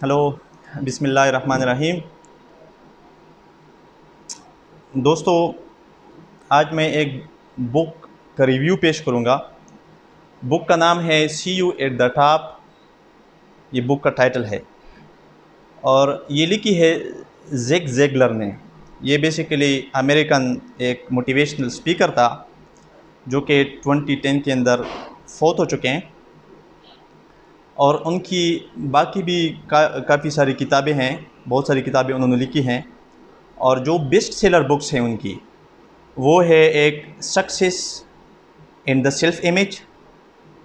Hello. बिस्मिल्लाहिर्रहमानिर्रहीम। दोस्तों, आज मैं एक बुक का रिव्यू पेश करूँगा। बुक का नाम है सी यू एट द टॉप। ये बुक का टाइटल है और ये लिखी है ज़िग ज़िगलर ने। ये बेसिकली अमेरिकन एक मोटिवेशनल स्पीकर था जो कि 2010 के अंदर फौत हो चुके हैं। और उनकी बाकी भी काफ़ी सारी किताबें हैं, बहुत सारी किताबें उन्होंने लिखी हैं। और जो बेस्ट सेलर बुक्स हैं उनकी, वो है एक success in the self image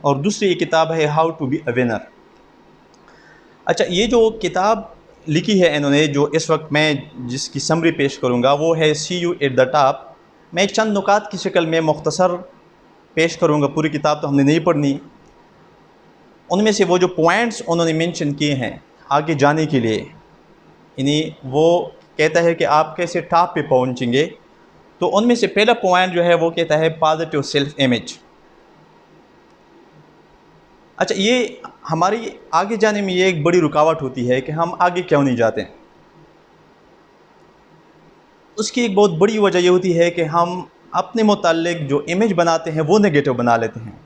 और दूसरी एक किताब है how to be a winner. अच्छा, ये जो किताब लिखी है इन्होंने, जो इस वक्त मैं जिसकी समरी पेश करूँगा, वो है सी यू एट द टॉप। मैं चंद नुकात की शक्ल में मुख्तसर पेश करूँगा, पूरी किताब तो हमने नहीं पढ़नी। उनमें से वो जो पॉइंट्स उन्होंने मेंशन किए हैं आगे जाने के लिए, यानी वो कहता है कि आप कैसे टॉप पे पहुँचेंगे। तो उनमें से पहला पॉइंट जो है वो कहता है पॉजिटिव सेल्फ इमेज। अच्छा, ये हमारी आगे जाने में ये एक बड़ी रुकावट होती है कि हम आगे क्यों नहीं जाते। उसकी एक बहुत बड़ी वजह ये होती है कि हम अपने मुताल्लिक जो इमेज बनाते हैं वो नेगेटिव बना लेते हैं।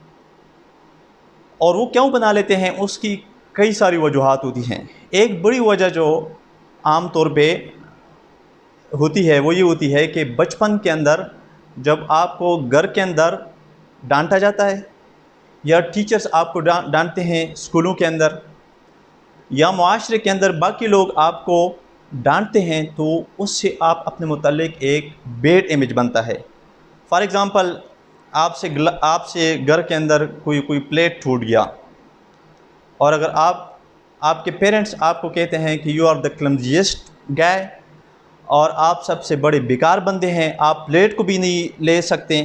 और वो क्यों बना लेते हैं, उसकी कई सारी वजूहात होती हैं। एक बड़ी वजह जो आम तौर पे होती है वो ये होती है कि बचपन के अंदर जब आपको घर के अंदर डांटा जाता है, या टीचर्स आपको डांटते हैं स्कूलों के अंदर, या मुआशरे के अंदर बाकी लोग आपको डांटते हैं, तो उससे आप अपने मुताल्लिक एक बैड इमेज बनता है। फॉर एग्ज़ाम्पल, आपसे घर के अंदर कोई प्लेट टूट गया, और अगर आपके पेरेंट्स आपको कहते हैं कि यू आर द क्लमजीएस्ट गाय, और आप सबसे बड़े बेकार बंदे हैं, आप प्लेट को भी नहीं ले सकते,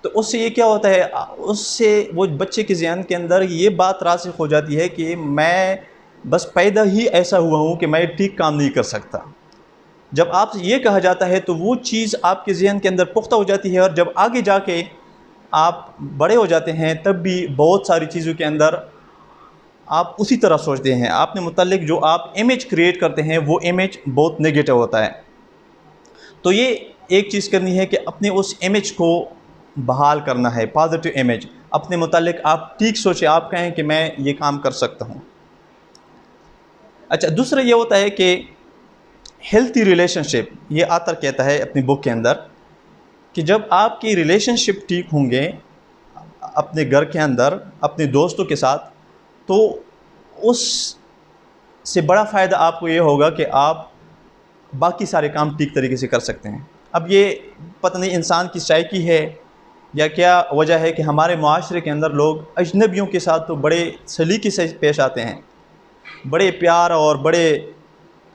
तो उससे ये क्या होता है, उससे वो बच्चे के ज़हन के अंदर ये बात रासिख हो जाती है कि मैं बस पैदा ही ऐसा हुआ हूँ कि मैं ठीक काम नहीं कर सकता। जब आपसे ये कहा जाता है तो वो चीज़ आपके ज़हन के अंदर पुख्ता हो जाती है, और जब आगे जाके आप बड़े हो जाते हैं तब भी बहुत सारी चीज़ों के अंदर आप उसी तरह सोचते हैं। आपने मुताल्लिक जो आप इमेज क्रिएट करते हैं वो इमेज बहुत नेगेटिव होता है। तो ये एक चीज़ करनी है कि अपने उस इमेज को बहाल करना है, पॉजिटिव इमेज। अपने मुताल्लिक आप ठीक सोचें, आप कहें कि मैं ये काम कर सकता हूँ। अच्छा, दूसरा ये होता है कि हेल्थी रिलेशनशिप, ये आतर कहता है अपनी बुक के अंदर कि जब आपकी रिलेशनशिप ठीक होंगे अपने घर के अंदर अपने दोस्तों के साथ, तो उससे बड़ा फ़ायदा आपको ये होगा कि आप बाकी सारे काम ठीक तरीके से कर सकते हैं। अब ये पता नहीं इंसान की साइकी है या क्या वजह है कि हमारे मुआशरे के अंदर लोग अजनबियों के साथ तो बड़े सलीके से पेश आते हैं, बड़े प्यार और बड़े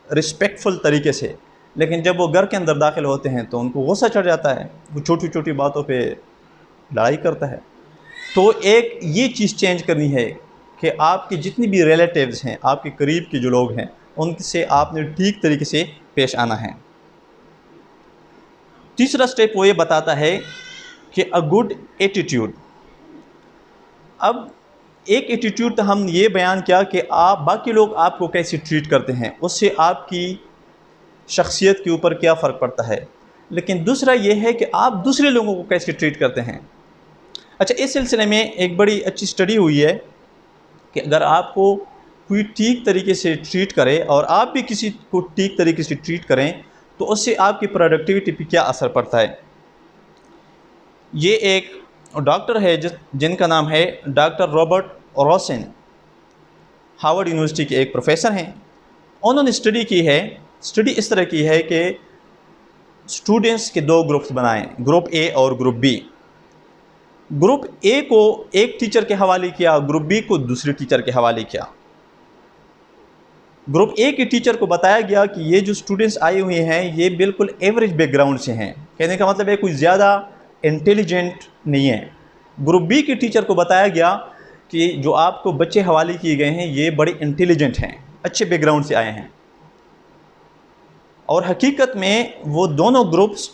रिस्पेक्टफुल तरीके से, लेकिन जब वो घर के अंदर दाखिल होते हैं तो उनको गुस्सा चढ़ जाता है, वो छोटी छोटी बातों पे लड़ाई करता है। तो एक ये चीज़ चेंज करनी है कि आपके जितनी भी रिलेटिव्स हैं, आपके करीब के जो लोग हैं, उनसे आपने ठीक तरीके से पेश आना है। तीसरा स्टेप वो ये बताता है कि अ गुड एटीट्यूड। अब एक एटीट्यूड तो हम ये बयान किया कि आप बाकी लोग आपको कैसे ट्रीट करते हैं, उससे आपकी शख्सियत के ऊपर क्या फ़र्क पड़ता है। लेकिन दूसरा ये है कि आप दूसरे लोगों को कैसे ट्रीट करते हैं। अच्छा, इस सिलसिले में एक बड़ी अच्छी स्टडी हुई है कि अगर आपको कोई ठीक तरीके से ट्रीट करे और आप भी किसी को ठीक तरीके से ट्रीट करें, तो उससे आपकी प्रोडक्टिविटी पे क्या असर पड़ता है। ये एक डॉक्टर है जिनका नाम है डॉक्टर रॉबर्ट रॉसन, हार्वर्ड यूनिवर्सिटी के एक प्रोफेसर हैं। उन्होंने स्टडी की है। स्टडी इस तरह की है कि स्टूडेंट्स के दो ग्रुप्स बनाएं, ग्रुप ए और ग्रुप बी। ग्रुप ए को एक टीचर के हवाले किया, ग्रुप बी को दूसरे टीचर के हवाले किया। ग्रुप ए के टीचर को बताया गया कि ये जो स्टूडेंट्स आए हुए हैं ये बिल्कुल एवरेज बैकग्राउंड से हैं, कहने का मतलब है कोई ज़्यादा इंटेलिजेंट नहीं है। ग्रुप बी के टीचर को बताया गया कि जो आपको बच्चे हवाले किए गए हैं ये बड़े इंटेलिजेंट हैं, अच्छे बैकग्राउंड से आए हैं। और हकीकत में वो दोनों ग्रुप्स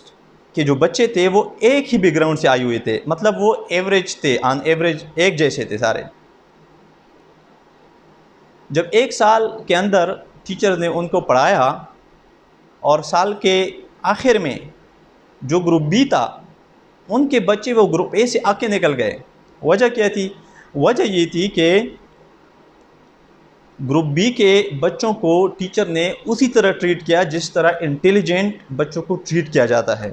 के जो बच्चे थे वो एक ही बैकग्राउंड से आए हुए थे, मतलब वो एवरेज थे, ऑन एवरेज एक जैसे थे सारे। जब एक साल के अंदर टीचर ने उनको पढ़ाया और साल के आखिर में जो ग्रुप बी था उनके बच्चे वो ग्रुप ए से आके निकल गए। वजह क्या थी? वजह ये थी कि ग्रुप बी के बच्चों को टीचर ने उसी तरह ट्रीट किया जिस तरह इंटेलिजेंट बच्चों को ट्रीट किया जाता है।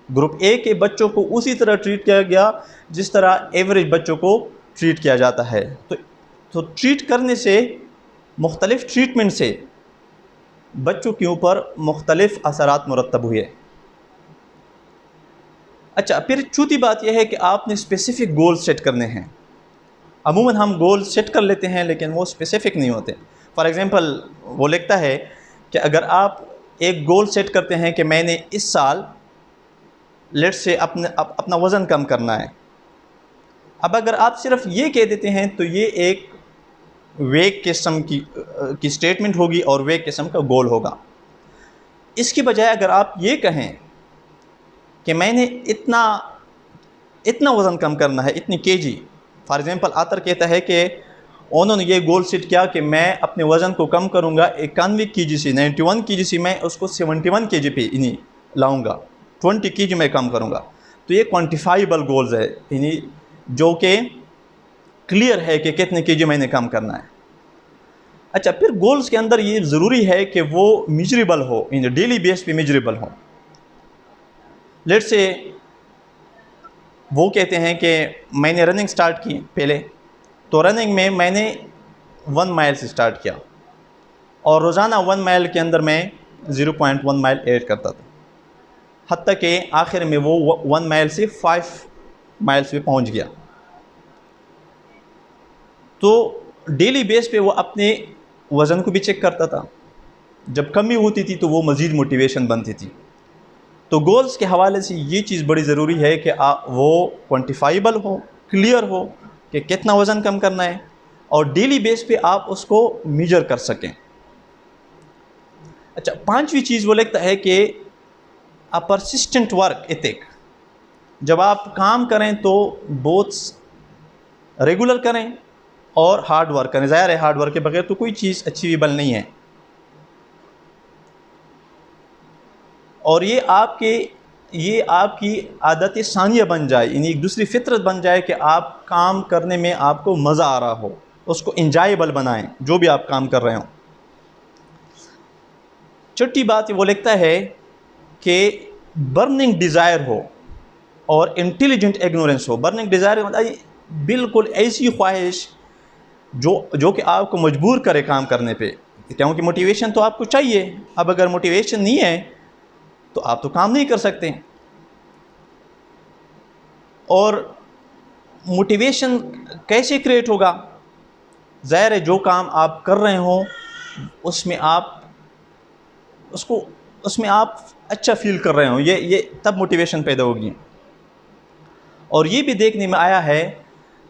ग्रुप ए के बच्चों को उसी तरह ट्रीट किया गया जिस तरह एवरेज बच्चों को ट्रीट किया जाता है। तो ट्रीट करने से, मुख्तलिफ़ ट्रीटमेंट से बच्चों के ऊपर मुख्तलिफ़ असरात मुरतब हुए। अच्छा, फिर चौथी बात यह है कि आपने स्पेसिफ़िक गोल सेट करने हैं। अमूमन हम गोल सेट कर लेते हैं लेकिन वो स्पेसिफ़िक नहीं होते। फॉर एग्ज़ाम्पल वो लिखता है कि अगर आप एक गोल सेट करते हैं कि मैंने इस साल लेट्स से अपना वज़न कम करना है। अब अगर आप सिर्फ ये कह देते हैं तो ये एक वेग किस्म की स्टेटमेंट होगी और वेग किस्म का गोल होगा। इसकी बजाय अगर आप ये कहें कि मैंने इतना वज़न कम करना है, इतनी केजी। फॉर एग्ज़ाम्पल आतर कहता है कि उन्होंने ये गोल सेट किया कि मैं अपने वज़न को कम करूँगा 91 केजी से, 91 केजी से मैं उसको 71 केजी पे इन्हीं लाऊँगा, 20 केजी मैं कम करूँगा। तो ये क्वान्टिफाइबल गोल्स है, यानी जो कि क्लियर है कि कितने केजी मैंने कम करना है। अच्छा, फिर गोल्स के अंदर ये ज़रूरी है कि वो मेजरेबल हो, इन डेली बेस पे मेजरेबल हो। लेट्स से वो कहते हैं कि मैंने रनिंग स्टार्ट की पहले, तो रनिंग में मैंने 1 माइल से स्टार्ट किया और रोज़ाना 1 माइल के अंदर मैं 0.1 माइल ऐड करता था, हत्ता कि आखिर में वो 1 माइल से 5 माइल्स पे पहुंच गया। तो डेली बेस पे वो अपने वज़न को भी चेक करता था। जब कमी होती थी तो वो मज़ीद मोटिवेशन बनती थी। तो गोल्स के हवाले से ये चीज़ बड़ी ज़रूरी है कि वो क्वान्टिफाइबल हो, क्लियर हो कि कितना वज़न कम करना है और डेली बेस पे आप उसको मेजर कर सकें। अच्छा, पांचवी चीज़ वो लिखता है कि अ परसिस्टेंट वर्क एथिक। जब आप काम करें तो बहुत रेगुलर करें और हार्ड वर्क करें। ज़ाहिर है हार्ड वर्क के बगैर तो कोई चीज़ अचीवेबल नहीं है। और ये आपकी आदत सानिया बन जाए, यानी एक दूसरी फितरत बन जाए कि आप काम करने में आपको मज़ा आ रहा हो, उसको इंजॉयबल बनाएं जो भी आप काम कर रहे हों। छठी बात वो लिखता है कि बर्निंग डिज़ायर हो और इंटेलिजेंट इग्नोरेंस हो। बर्निंग डिज़ायर मतलब बिल्कुल ऐसी ख्वाहिश जो कि आपको मजबूर करे काम करने पे, क्योंकि मोटिवेशन तो आपको चाहिए। अब अगर मोटिवेशन नहीं है तो आप तो काम नहीं कर सकते। और मोटिवेशन कैसे क्रिएट होगा? ज़ाहिर है जो काम आप कर रहे हो उसमें आप अच्छा फील कर रहे हो, ये तब मोटिवेशन पैदा होगी। और ये भी देखने में आया है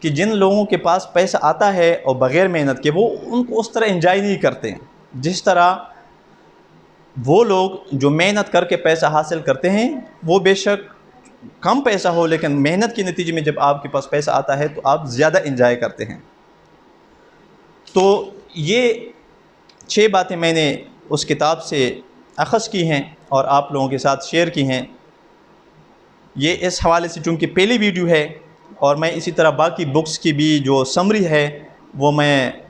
कि जिन लोगों के पास पैसा आता है और बग़ैर मेहनत के, वो उनको उस तरह एंजॉय नहीं करते जिस तरह वो लोग जो मेहनत करके पैसा हासिल करते हैं। वो बेशक कम पैसा हो लेकिन मेहनत के नतीजे में जब आपके पास पैसा आता है तो आप ज़्यादा एंजॉय करते हैं। तो ये 6 बातें मैंने उस किताब से अख़ज़ की हैं और आप लोगों के साथ शेयर की हैं। ये इस हवाले से चूँकि पहली वीडियो है और मैं इसी तरह बाकी बुक्स की भी जो समरी है वो मैं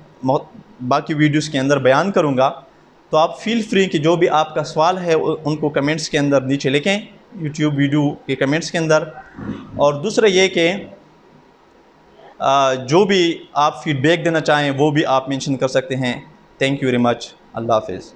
बाकी वीडियोस के अंदर बयान करूँगा। तो आप फील फ्री कि जो भी आपका सवाल है उनको कमेंट्स के अंदर नीचे लिखें, यूट्यूब वीडियो के कमेंट्स के अंदर। और दूसरा ये कि जो भी आप फीडबैक देना चाहें वो भी आप मेंशन कर सकते हैं। Thank you very much. अल्लाह हाफ़िज़।